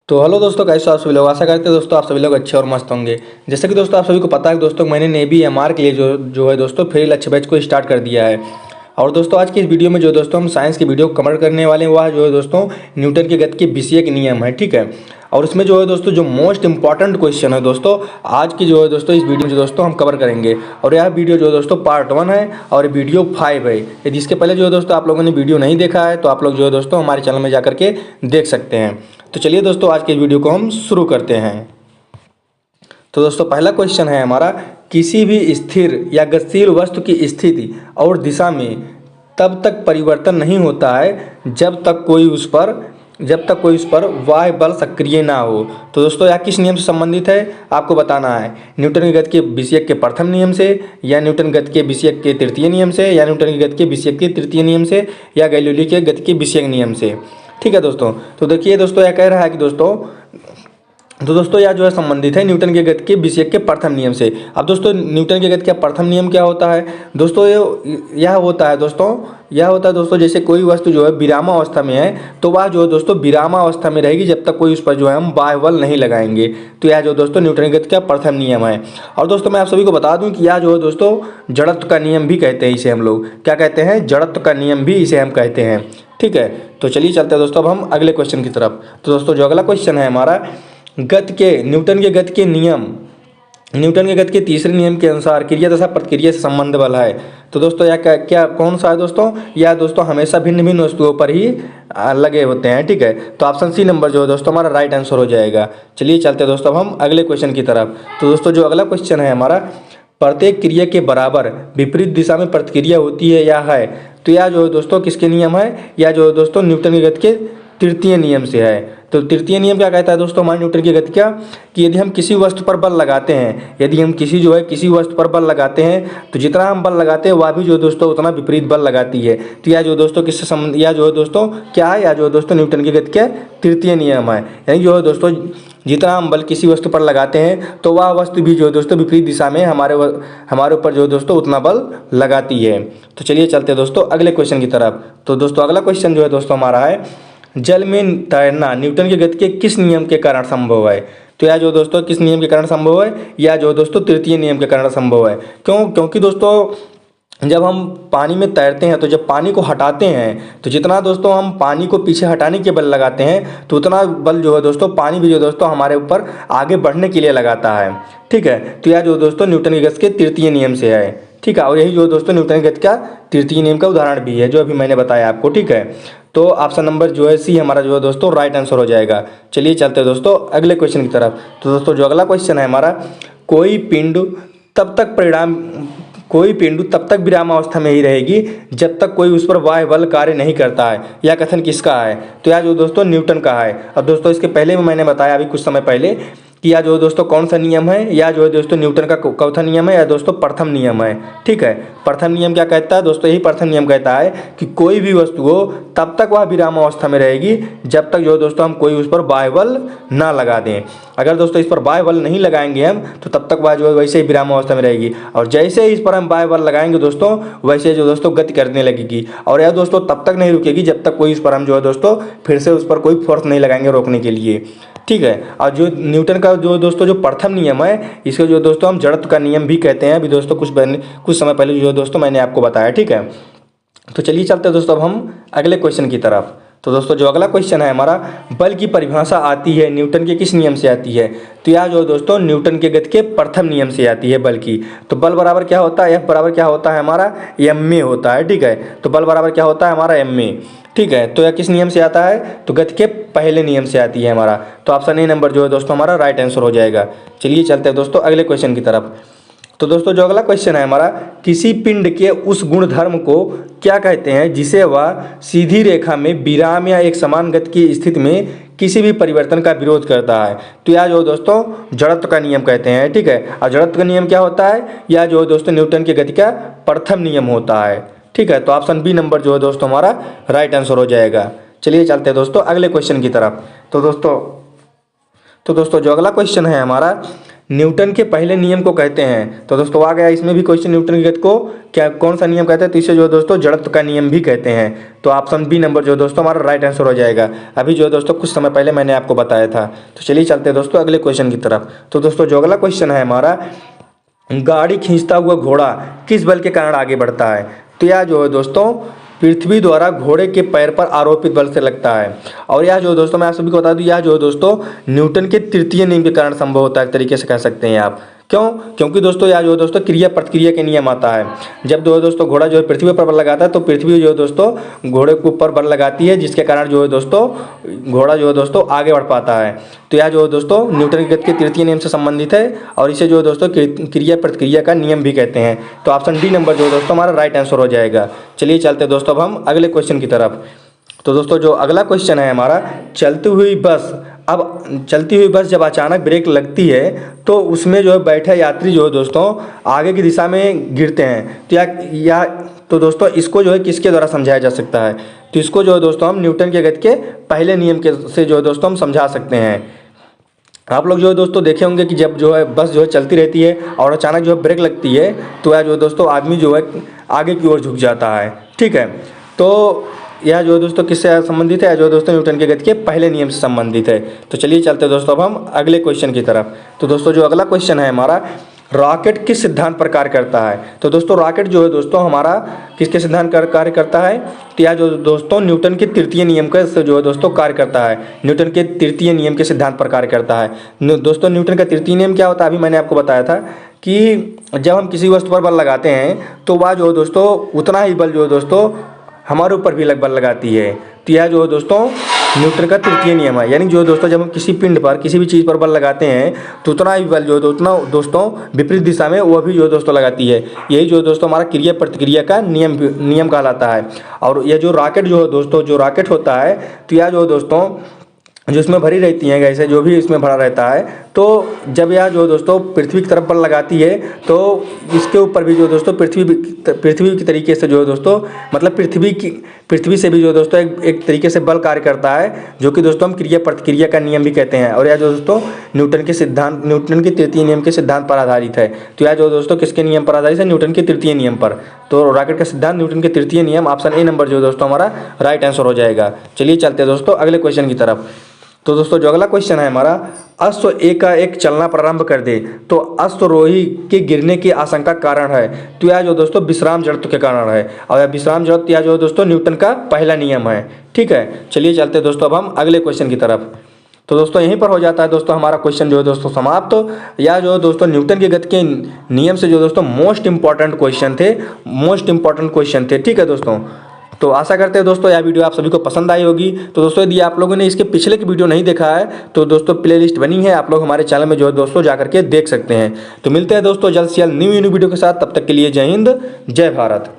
तो हेलो दोस्तों, कैसे हो आप सभी लोग। आशा करते हैं दोस्तों आप सभी लोग अच्छे और मस्त होंगे। जैसे कि दोस्तों आप सभी को पता है दोस्तों, मैंने नेवी एमआर के लिए जो है दोस्तों फ्री लक्ष्य बैच को स्टार्ट कर दिया है। और दोस्तों आज की इस वीडियो में जो दोस्तों हम साइंस की वीडियो कवर करने वाले हैं वह जो है दोस्तों न्यूटन के गति के विषय के नियम है, ठीक है। और उसमें जो है दोस्तों जो मोस्ट इंपॉर्टेंट क्वेश्चन है दोस्तों आज की जो है दोस्तों इस वीडियो में जो दोस्तों हम कवर करेंगे। और यह वीडियो जो है दोस्तों पार्ट 1 है और वीडियो 5 है। यदि इसके पहले जो है दोस्तों आप लोगों ने वीडियो नहीं देखा है तो आप लोग जो है दोस्तों हमारे चैनल में जाकर के देख सकते हैं। तो चलिए दोस्तों आज के वीडियो को हम शुरू करते हैं। तो दोस्तों पहला क्वेश्चन है हमारा, किसी भी स्थिर या गतिशील वस्तु की स्थिति और दिशा में तब तक परिवर्तन नहीं होता है जब तक कोई उस पर बाह्य बल सक्रिय ना हो। तो दोस्तों यह किस नियम से संबंधित है आपको बताना है। न्यूटन की गति के विषय के प्रथम नियम से, या न्यूटन गति के विषय के तृतीय नियम से, या न्यूटन की गति के विषय के तृतीय नियम से, या गैलीलियो के गति के विषय नियम से। ठीक है दोस्तों। तो देखिए दोस्तों यह कह रहा है कि दोस्तों यह जो है संबंधित है न्यूटन के गति के विषय के प्रथम नियम से। अब दोस्तों न्यूटन के गति का प्रथम नियम क्या होता है दोस्तों, यह होता है दोस्तों जैसे कोई वस्तु जो है विरामावस्था में है तो वह जो है दोस्तों विरामावस्था में रहेगी जब तक कोई उस पर जो है हम बाह्य बल नहीं लगाएंगे। तो यह जो दोस्तों न्यूटन की गति का प्रथम नियम है। और दोस्तों मैं आप सभी को बता दूं कि यह जो है दोस्तों जड़त्व का नियम भी कहते हैं इसे हम लोग। क्या कहते हैं? जड़त्व का नियम भी इसे हम कहते हैं। ठीक है, तो चलिए चलते हैं दोस्तों अब हम अगले क्वेश्चन की तरफ। तो दोस्तों जो अगला क्वेश्चन है हमारा, न्यूटन के गति के तीसरे नियम के अनुसार क्रिया तथा प्रतिक्रिया से संबंध वाला है। तो दोस्तों यह क्या कौन सा है दोस्तों? यह दोस्तों हमेशा भिन्न भिन्न वस्तुओं पर ही लगे होते हैं। ठीक है, तो ऑप्शन सी नंबर जो है दोस्तों हमारा राइट आंसर हो जाएगा। चलिए चलते हैं दोस्तों अब हम अगले क्वेश्चन की तरफ। तो दोस्तों जो अगला क्वेश्चन है हमारा, प्रत्येक क्रिया के बराबर विपरीत दिशा में प्रतिक्रिया होती है या है। तो यह जो है दोस्तों किसके नियम है? यह जो है दोस्तों न्यूटन की गति के तृतीय नियम से है। तो तृतीय नियम क्या कहता है दोस्तों हमारे न्यूटन की गति का, कि यदि हम किसी वस्तु पर बल लगाते हैं, किसी वस्तु पर बल लगाते हैं तो जितना हम बल लगाते हैं वह भी जो है दोस्तों उतना विपरीत बल लगाती है। तो यह जो दोस्तों किससे संबंध, यह जो है दोस्तों क्या है? यह जो है दोस्तों न्यूटन की गति का तृतीय नियम है। यानी जो है दोस्तों जितना हम बल किसी वस्तु पर लगाते हैं तो वह वस्तु भी जो है दोस्तों विपरीत दिशा में हमारे ऊपर जो है दोस्तों उतना बल लगाती है। तो चलिए चलते हैं दोस्तों अगले क्वेश्चन की तरफ। तो दोस्तों अगला क्वेश्चन जो है दोस्तों हमारा है, जल में तैरना न्यूटन की गति के किस नियम के कारण संभव है। तो यह जो दोस्तों किस नियम के कारण संभव है? यह जो दोस्तों तृतीय नियम के कारण संभव है। क्योंकि दोस्तों जब हम पानी में तैरते हैं तो जब पानी को हटाते हैं तो जितना दोस्तों हम पानी को पीछे हटाने के बल लगाते हैं तो उतना बल जो है दोस्तों पानी भी जो दोस्तों हमारे ऊपर आगे बढ़ने के लिए लगाता है। ठीक है, तो यह जो दोस्तों न्यूटन की गति के तृतीय नियम से है। ठीक है, और यही जो दोस्तों न्यूटन की गति का तृतीय नियम का उदाहरण भी है जो अभी मैंने बताया आपको। ठीक है, तो ऑप्शन नंबर जो है सी हमारा जो है दोस्तों राइट आंसर हो जाएगा। चलिए चलते हैं दोस्तों अगले क्वेश्चन की तरफ। तो दोस्तों जो अगला क्वेश्चन है हमारा, कोई पिंड तब तक विरामावस्था में ही रहेगी जब तक कोई उस पर बाह्य बल कार्य नहीं करता है। यह कथन किसका है? तो यह जो दोस्तों न्यूटन का है। अब दोस्तों इसके पहले भी मैंने बताया अभी कुछ समय पहले कि यह जो दोस्तों कौन सा नियम है, या जो है दोस्तों न्यूटन का चौथा नियम है या दोस्तों प्रथम नियम है। ठीक है, प्रथम नियम क्या कहता है दोस्तों? यही प्रथम नियम कहता है कि कोई भी वस्तु हो तब तक वह विरामावस्था में रहेगी जब तक जो है दोस्तों हम कोई उस पर बाह्य बल ना लगा दें। अगर दोस्तों इस पर बाह्य बल नहीं लगाएंगे हम तो तब तक वह जो है वैसे ही विरामावस्था में रहेगी, और जैसे ही इस पर हम बाह्य बल लगाएंगे दोस्तों वैसे जो दोस्तों गति करने लगेगी। और यह दोस्तों तब तक नहीं रुकेगी जब तक कोई इस पर हम जो है दोस्तों फिर से उस पर कोई फोर्स नहीं लगाएंगे रोकने के लिए। ठीक है, और जो न्यूटन का जो दोस्तों जो प्रथम नियम है इसको जो दोस्तों हम जड़त्व का नियम भी कहते हैं। अभी दोस्तों कुछ समय पहले जो दोस्तों मैंने आपको बताया। ठीक है, तो चलिए चलते हैं दोस्तों अब हम अगले क्वेश्चन की तरफ। तो दोस्तों जो अगला क्वेश्चन है हमारा, बल की परिभाषा आती है न्यूटन के किस नियम से आती है। तो यह जो दोस्तों न्यूटन के गति के प्रथम नियम से आती है बल की। तो बल बराबर क्या होता है? F बराबर क्या होता है हमारा? ma होता है। ठीक है, तो बल बराबर क्या होता है हमारा? ma। ठीक है, तो यह किस नियम से आता है? तो गति के पहले नियम से आती है हमारा। तो ऑप्शन ए नंबर जो है दोस्तों हमारा राइट आंसर हो जाएगा। चलिए चलते हैं दोस्तों अगले क्वेश्चन की तरफ। तो दोस्तों जो अगला क्वेश्चन है हमारा, किसी पिंड के उस गुणधर्म को क्या कहते हैं जिसे वह सीधी रेखा में विराम या एक समान गति की स्थिति में किसी भी परिवर्तन का विरोध करता है। तो यह जो दोस्तों जड़त्व का नियम कहते हैं। ठीक है, और जड़त्व का नियम क्या होता है? यह जो दोस्तों न्यूटन की गति का प्रथम नियम होता है। ठीक है, तो ऑप्शन बी नंबर जो है दोस्तों हमारा राइट आंसर हो जाएगा। चलिए चलते हैं दोस्तों अगले क्वेश्चन की तरफ। तो दोस्तों जो अगला क्वेश्चन है हमारा, न्यूटन के पहले नियम को कहते हैं। तो दोस्तों आ गया इसमें भी क्वेश्चन, न्यूटन की गति को क्या कौन सा नियम कहते हैं, तो इसे जो है दोस्तों जड़त्व का नियम भी कहते हैं। तो ऑप्शन बी नंबर जो है दोस्तों हमारा राइट आंसर हो जाएगा। अभी जो है दोस्तों कुछ समय पहले मैंने आपको बताया था। तो चलिए चलते हैं दोस्तों अगले क्वेश्चन की तरफ। तो दोस्तों जो अगला क्वेश्चन है हमारा, गाड़ी खींचता हुआ घोड़ा किस बल के कारण आगे बढ़ता है। तो यह जो है दोस्तों पृथ्वी द्वारा घोड़े के पैर पर आरोपित बल से लगता है। और यह जो दोस्तों मैं आप सभी को बता दूं, यह जो है दोस्तों न्यूटन के तृतीय नियम के कारण संभव होता है, एक तरीके से कह सकते हैं आप। क्यों? क्योंकि दोस्तों यह जो है दोस्तों क्रिया प्रतिक्रिया के नियम आता है। जब जो है दोस्तों घोड़ा जो है पृथ्वी पर बल लगाता है तो पृथ्वी जो है दोस्तों घोड़े के ऊपर बल लगाती है, जिसके कारण जो है दोस्तों घोड़ा जो है दोस्तों आगे बढ़ पाता है। तो यह जो है दोस्तों न्यूटन की गति के तृतीय नियम से संबंधित है और इसे जो है दोस्तों क्रिया प्रतिक्रिया का नियम भी कहते हैं। तो ऑप्शन डी नंबर जो है दोस्तों हमारा राइट आंसर हो जाएगा। चलिए चलते हैं दोस्तों अब हम अगले क्वेश्चन की तरफ। तो दोस्तों जो अगला क्वेश्चन है हमारा, चलती हुई बस जब अचानक ब्रेक लगती है तो उसमें जो है बैठे यात्री जो है दोस्तों आगे की दिशा में गिरते हैं। तो दोस्तों इसको जो है किसके द्वारा समझाया जा सकता है। तो इसको जो है दोस्तों हम न्यूटन के गति के पहले नियम के से जो है दोस्तों हम समझा सकते हैं। आप लोग जो है दोस्तों देखे होंगे कि जब जो है बस जो है चलती रहती है और अचानक जो है ब्रेक लगती है तो यह जो है दोस्तों आदमी जो है आगे की ओर झुक जाता है। ठीक है, तो यह जो है दोस्तों किससे संबंधित है, जो है दोस्तों न्यूटन के गति के पहले नियम से संबंधित है। तो चलिए चलते हैं दोस्तों अब हम अगले क्वेश्चन की तरफ। तो दोस्तों जो अगला क्वेश्चन है हमारा, रॉकेट किस सिद्धांत पर कार्य करता है। तो दोस्तों रॉकेट जो है दोस्तों हमारा किसके सिद्धांत पर कार्य करता है, तो यह जो दोस्तों न्यूटन के तृतीय नियम का जो है दोस्तों कार्य करता है। न्यूटन के तृतीय नियम के सिद्धांत पर कार्य करता है। दोस्तों न्यूटन का तृतीय नियम क्या होता है, अभी मैंने आपको बताया था कि जब हम किसी वस्तु पर बल लगाते हैं तो वह जो है दोस्तों उतना ही बल जो है दोस्तों हमारे ऊपर भी बल लगाती है। तो यह जो है दोस्तों न्यूटन का तृतीय नियम है। यानी जो दोस्तों जब हम किसी पिंड पर किसी भी चीज़ पर बल लगाते हैं तो उतना ही बल जो है उतना दोस्तों विपरीत दिशा में वह भी जो है दोस्तों लगाती है। यही जो है दोस्तों हमारा क्रिया प्रतिक्रिया का नियम कहलाता है। और यह जो रॉकेट जो है दोस्तों जो रॉकेट होता है तो यह जो है दोस्तों जो इसमें भरी रहती हैं गैसें, जो भी इसमें भरा रहता है, तो जब यह जो दोस्तों पृथ्वी की तरफ बल लगाती है तो इसके ऊपर भी जो दोस्तों पृथ्वी की तरीके से जो है दोस्तों मतलब पृथ्वी से भी जो दोस्तों एक तरीके से बल कार्य करता है, जो कि दोस्तों हम क्रिया प्रतिक्रिया का नियम भी कहते हैं। और यह जो दोस्तों न्यूटन के तृतीय नियम के सिद्धांत पर आधारित है। तो यह जो दोस्तों किसके नियम पर आधारित है, न्यूटन के तृतीय नियम पर। तो रॉकेट का सिद्धांत न्यूटन के तृतीय नियम, ऑप्शन ए नंबर जो दोस्तों हमारा राइट आंसर हो जाएगा। चलिए चलते हैं दोस्तों अगले क्वेश्चन की तरफ। तो दोस्तों जो अगला क्वेश्चन है हमारा, अश्व एक चलना प्रारंभ कर दे तो अश्वरोही के गिरने की आशंका कारण है। तो यह जो दोस्तों विश्राम जड़त्व के कारण है। और यह विश्राम जड़त्व यह जो दोस्तों न्यूटन का पहला नियम है। ठीक है, चलिए चलते दोस्तों अब हम अगले क्वेश्चन की तरफ। तो दोस्तों यहीं पर हो जाता है दोस्तों हमारा क्वेश्चन जो है दोस्तों समाप्त। तो यह जो दोस्तों न्यूटन के गति के नियम से जो दोस्तों मोस्ट इंपॉर्टेंट क्वेश्चन थे। ठीक है दोस्तों, तो आशा करते हैं दोस्तों यह वीडियो आप सभी को पसंद आई होगी। तो दोस्तों यदि आप लोगों ने इसके पिछले की वीडियो नहीं देखा है तो दोस्तों प्लेलिस्ट बनी है, आप लोग हमारे चैनल में जो है दोस्तों जा करके देख सकते हैं। तो मिलते हैं दोस्तों जल्द से जल्द न्यू वीडियो के साथ, तब तक के लिए जय हिंद जय भारत।